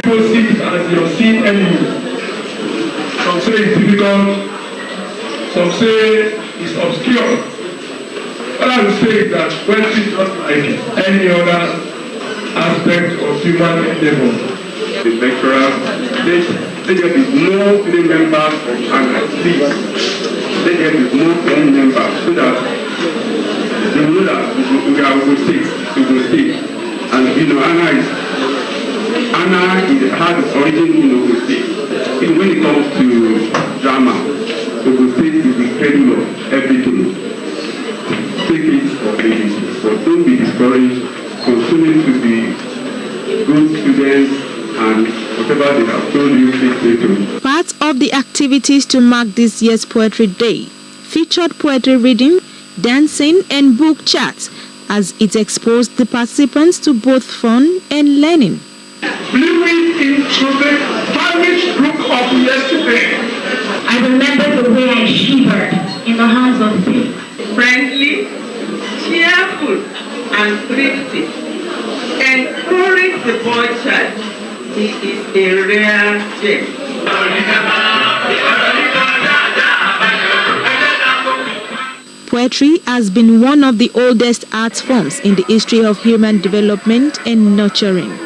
People see it as your seen enemy. Some say it's difficult, some say it's obscure. What I would say is that poetry is not like any other aspect of human endeavor. The lecturer, let there be more members of ANA, please. Let there be more members so that they know that we will stay. And ANA has its origin in Ogun State. When it comes to drama, Ogun State is the cradle of everything. Take it or leave it, but don't be discouraged. Continue to be good students and whatever they have told you, please stay true. Part of the activities to mark this year's Poetry Day featured poetry reading, dancing, and book chats as it exposed the participants to both fun and learning. Living into the famished look of yesterday. I remember the way I shivered in the hands of faith. Friendly, cheerful, and thrifty. Encourage the boy child. He is a rare gem. Poetry has been one of the oldest art forms in the history of human development and nurturing.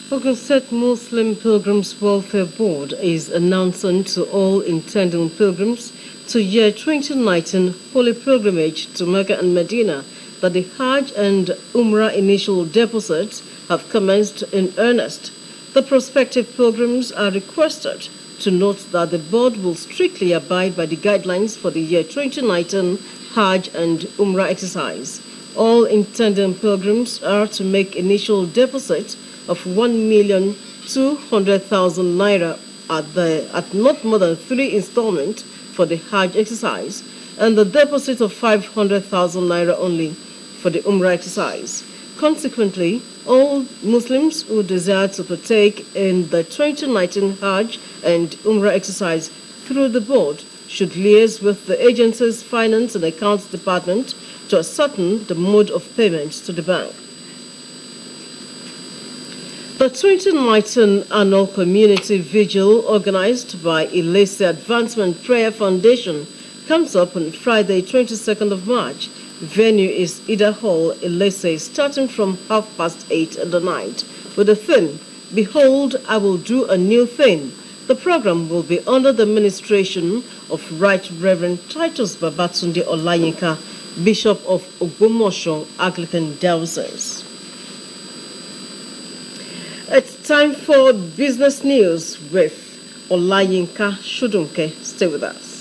Ogun State Muslim Pilgrims Welfare Board is announcing to all intending pilgrims to year 2019 holy pilgrimage to Mecca and Medina that the Hajj and Umrah initial deposits have commenced in earnest. The prospective pilgrims are requested to note that the board will strictly abide by the guidelines for the year 2019 Hajj and Umrah exercise. All intending pilgrims are to make initial deposits of 1,200,000 naira at not more than 3 installments for the Hajj exercise, and the deposit of 500,000 naira only for the Umrah exercise. Consequently, all Muslims who desire to partake in the 2019 Hajj and Umrah exercise through the board should liaise with the agency's Finance and Accounts Department to ascertain the mode of payments to the bank. The 2019 annual community vigil organized by Ilese Advancement Prayer Foundation comes up on Friday, 22nd of March. Venue is Ida Hall, Ilese, starting from 8:30 in the night with the theme, Behold, I Will Do a New Thing. The program will be under the ministration of Right Reverend Titus Babatunde Olayinka, Bishop of Ogbomoso Anglican Diocese. It's time for business news with Olayinka Shudunke. Stay with us.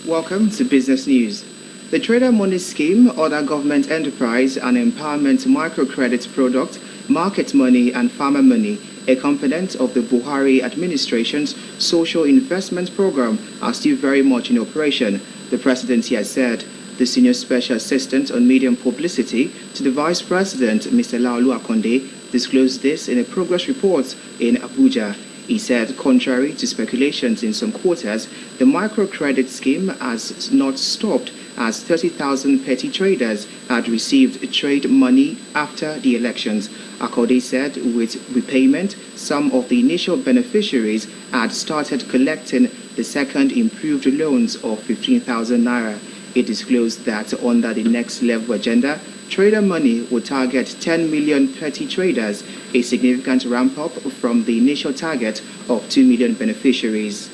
Welcome to Business News. The Trader Money Scheme, other government enterprise and empowerment microcredit product, market money and farmer money, a component of the Buhari administration's social investment program, are still very much in operation, the presidency has said. The senior special assistant on media and publicity to the vice president, Mr. Laolu Akonde, disclosed this in a progress report in Abuja. He said, contrary to speculations in some quarters, the microcredit scheme has not stopped as 30,000 petty traders had received trade money after the elections. Akode said with repayment, some of the initial beneficiaries had started collecting the second improved loans of 15,000 naira. It disclosed that under the next level agenda, Trader Money will target 10 million petty traders, a significant ramp-up from the initial target of 2 million beneficiaries.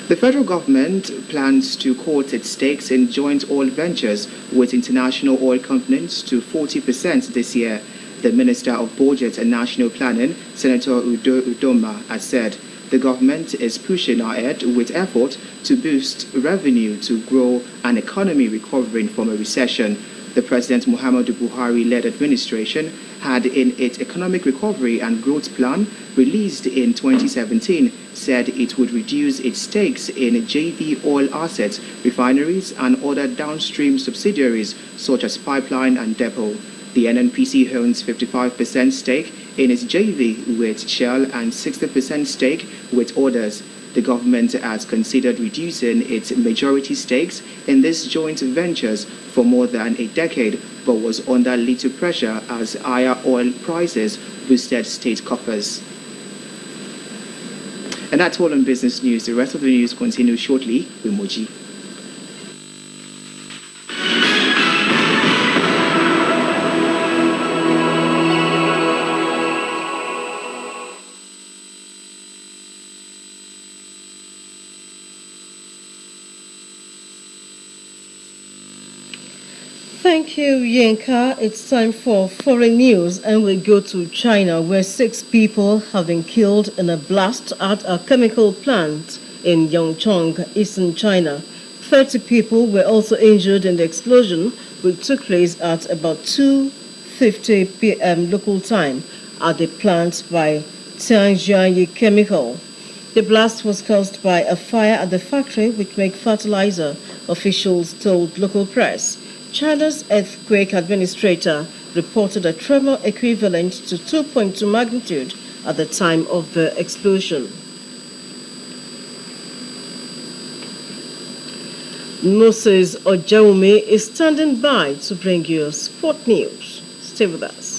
The federal government plans to cut its stakes in joint oil ventures with international oil companies to 40% this year. The Minister of Budget and National Planning, Senator Udoma, has said the government is pushing ahead with effort to boost revenue to grow an economy recovering from a recession. The President Muhammadu Buhari-led administration had, in its Economic Recovery and Growth Plan, released in 2017, said it would reduce its stakes in JV oil assets, refineries, and other downstream subsidiaries such as pipeline and depot. The NNPC owns 55% stake in its JV with Shell and 60% stake with others. The government has considered reducing its majority stakes in these joint ventures for more than a decade, but was under little pressure as higher oil prices boosted state coffers. And that's all on business news. The rest of the news continues shortly with Moji. Thank you, Yinka. It's time for foreign news, and we go to China, where 6 people have been killed in a blast at a chemical plant in Yongchong, eastern China. 30 people were also injured in the explosion, which took place at about 2:50 p.m. local time at the plant by Tianjiayi Chemical. The blast was caused by a fire at the factory which makes fertilizer, officials told local press. China's earthquake administrator reported a tremor equivalent to 2.2 magnitude at the time of the explosion. Moses Ojaume is standing by to bring you sport news. Stay with us.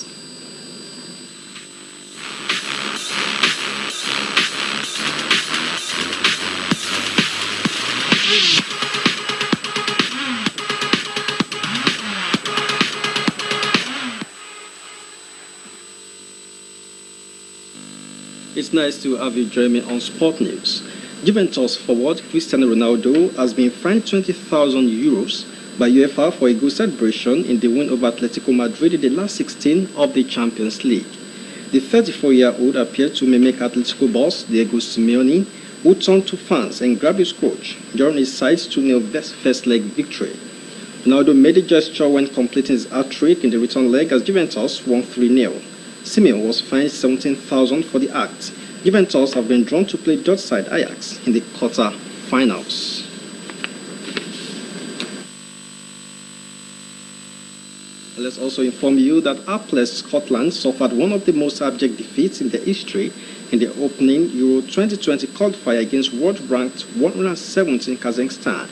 It's nice to have you join me on Sport News. Juventus forward Cristiano Ronaldo has been fined €20,000 by UEFA for a good celebration in the win over Atletico Madrid in the last 16 of the Champions League. The 34-year-old appeared to mimic Atletico boss Diego Simeone, who turned to fans and grabbed his coach during his side's 2-0 first leg victory. Ronaldo made a gesture when completing his hat-trick in the return leg as Juventus won 3-0. Simeone was fined $17,000 for the act. Juventus have been drawn to play Dutch side Ajax in the quarter-finals. Let's also inform you that hapless Scotland suffered one of the most abject defeats in their history in the opening Euro 2020 qualifier against world-ranked 117 Kazakhstan.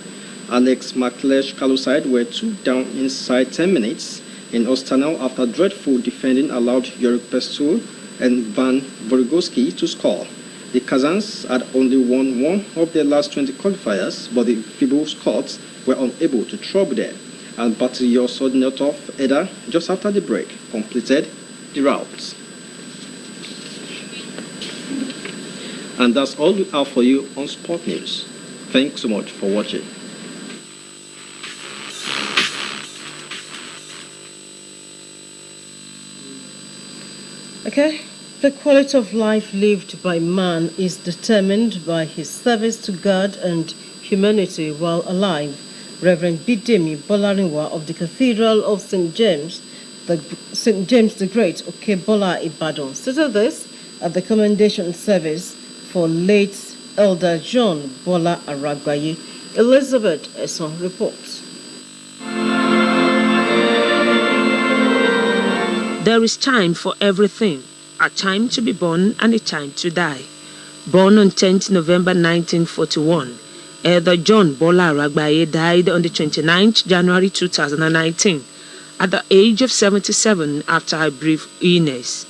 Alex McLeish-Kalu's side were 2 down inside 10 minutes in Ostana after dreadful defending allowed Yorick Pestul and Van Vorigoski to score. The Kazans had only won one of their last 20 qualifiers, but the feeble Scots were unable to trouble them, and Batrio Sodnotov header just after the break completed the route. And that's all we have for you on Sport News. Thanks so much for watching. Okay, the quality of life lived by man is determined by his service to God and humanity while alive. Reverend Bidemi Bolarinwa of the Cathedral of St. James the Great, Okebola, Ibadan, stated this at the commendation service for late Elder John Bola Aragbaye. Elizabeth Esson reports. There is time for everything, a time to be born and a time to die. Born on 10th November 1941, Elder John Bola Aragbaye died on the 29th January 2019 at the age of 77 after a brief illness.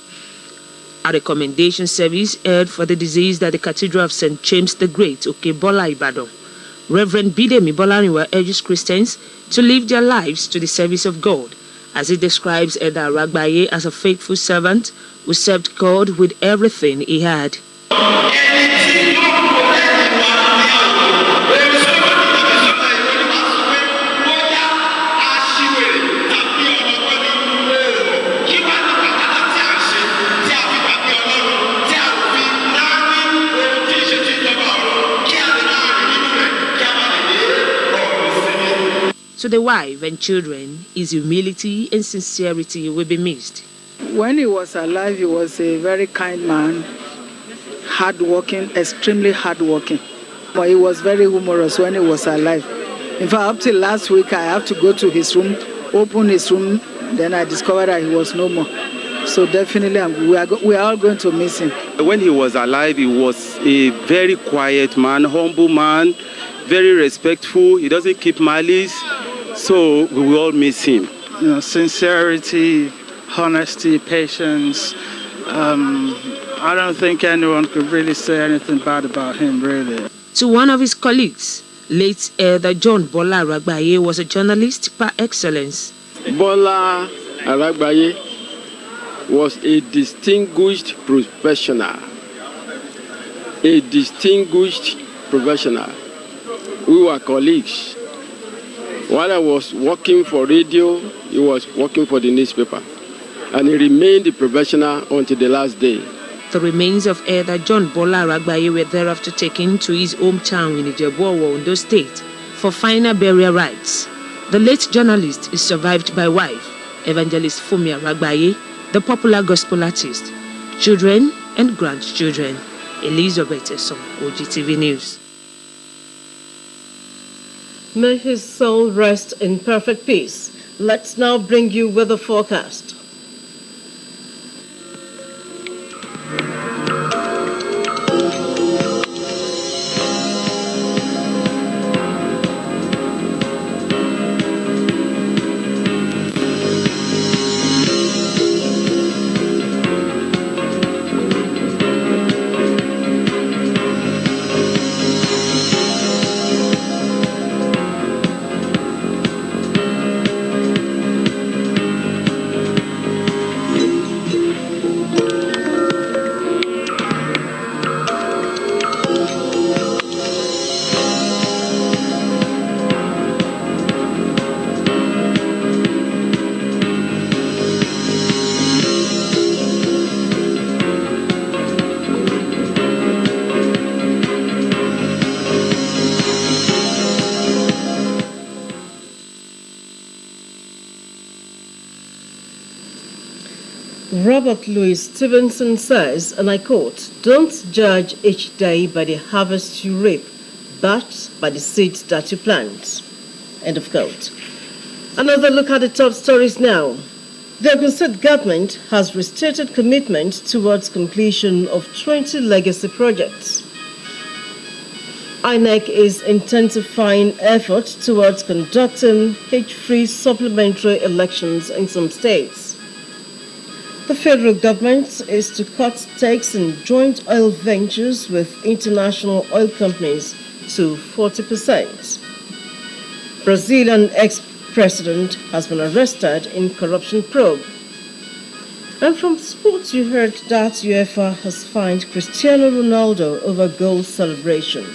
A recommendation service held for the deceased at the Cathedral of St. James the Great, Okebola, Ibadan. Reverend Bidemi Bolarinwa urges Christians to live their lives to the service of God, as he describes Elder Aragbaye as a faithful servant who served God with everything he had. To the wife and children, his humility and sincerity will be missed. When he was alive, he was a very kind man, hardworking, extremely hardworking. But he was very humorous when he was alive. In fact, up till last week, I have to go to his room, open his room, then I discovered that he was no more. So definitely, we are all going to miss him. When he was alive, he was a very quiet man, humble man, very respectful. He doesn't keep malice, so we will all miss him. Sincerity, honesty, patience. I don't think anyone could really say anything bad about him, really. To one of his colleagues, late Elder John Bola Aragbaye was a journalist par excellence. Bola Aragbaye was a distinguished professional. A distinguished professional. We were colleagues. While I was working for radio, he was working for the newspaper. And he remained a professional until the last day. The remains of Elder John Bola Aragbaye were thereafter taken to his hometown in Ijebu-Owo, Ondo State, for final burial rites. The late journalist is survived by wife, Evangelist Fumi Aragbaye, the popular gospel artist, children and grandchildren. Elizabeth Esom, Ogtv News. May his soul rest in perfect peace. Let's now bring you weather forecast. Robert Louis Stevenson says, and I quote, "Don't judge each day by the harvest you reap, but by the seeds that you plant." End of quote. Another look at the top stories now. The Ogun State government has restated commitment towards completion of 20 legacy projects. INEC is intensifying efforts towards conducting hitch-free supplementary elections in some states. The federal government is to cut stakes in joint oil ventures with international oil companies to 40%. Brazilian ex-president has been arrested in corruption probe. And from sports, you heard that UEFA has fined Cristiano Ronaldo over goal celebration.